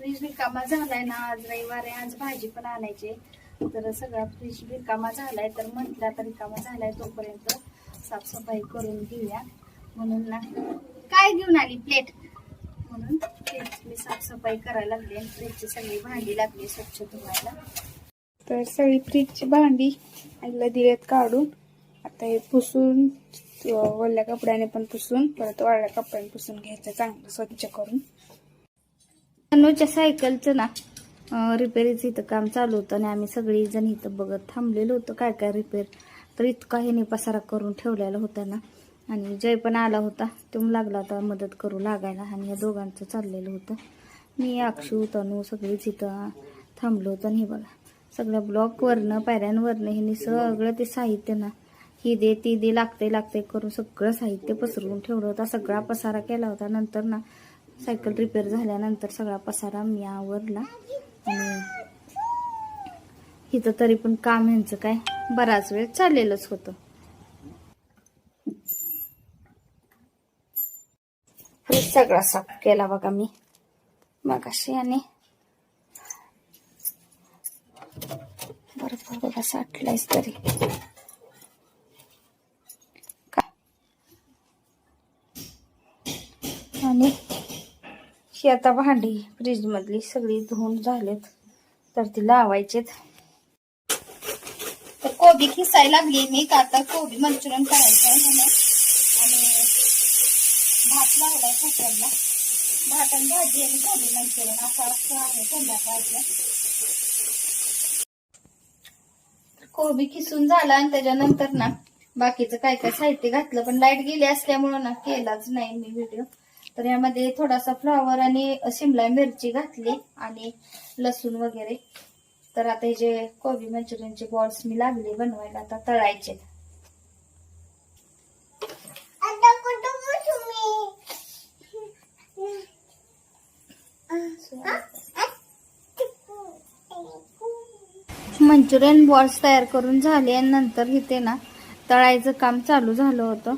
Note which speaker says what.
Speaker 1: Fridge रिकामा झालाय ना, आज रविवार आहे, आज भाजी पण आणायची, तर सगळा फ्रीज रिकामा झालाय, तर म्हटलं आता रिकामा झालाय तोपर्यंत साफसफाई करून घेऊया म्हणून ना. काय घेऊन आली प्लेट म्हणून मी साफसफाई करायला लागली. फ्रीजची सगळी भांडी लागली स्वच्छ धुवायला. तर सगळी फ्रीजची भांडी आईला दिलेत काढून. आता हे पुसून ओल्या कपड्याने पण पुसून परत वाळल्या कपड्याने पुसून घ्यायचं चांगलं स्वच्छ करून. अनुच्या सायकलचं ना रिपेअरीचं इथं काम चालू होतं आणि आम्ही सगळी जण इथं बघत थांबलेलो होतो काय काय रिपेअर. तर इतका ह्याने पसारा करून ठेवलेला होता ना, आणि जय पण आला होता, तो लागला होता मदत करू लागायला, आणि या दोघांचं चाललेलं होतं. मी अक्षू तनू सगळीच इथं थांबलो होतो. आणि हे बघा सगळ्या ब्लॉकवरनं पायऱ्यांवरनं ह्यांनी सगळं ते साहित्य ना, ही दे ती दे लागते करून सगळं साहित्य पसरवून ठेवलं होतं. सगळा पसारा केला होता. नंतर ना सायकल रिपेअर झाल्यानंतर सगळा पसारा मी आवरला. आणि इथं तरी पण काम ह्यांचं काय बराच वेळ चाललेलंच होतं. फ्रीज सगळा साफ केला बघा मी मगाशी, आणि बरोबर बघा साठलायच तरी. आणि ही आता भांडी फ्रीज मधली सगळी धुवून झालेत, तर ती लावायचेत. तर कोबी खिसायला लागली मी, का आता कोबी मंचुरियन करायचं आहे म्हणून. आणि भात लावलाय कुकरला, भात आणि भाजी आणि कोबी मंचुरियन असं आहे संध्याकाळचं. कोबी खिसून झाला आणि त्याच्यानंतर ना बाकीचं काय काय साहित्य घातलं, पण लाईट गेली असल्यामुळं ना केलाच नाही मी व्हिडिओ. तर यामध्ये थोडासा फ्लावर आणि शिमला मिरची घातली आणि लसूण वगैरे. तर आता हे जे कोबी मंचुरियनचे बॉल्स मी लागले बनवायला, आता तळायचे. मंचुरियन बॉल्स तयार करून झाले आणि नंतर इथे ना तळायचं काम चालू झालं होतं.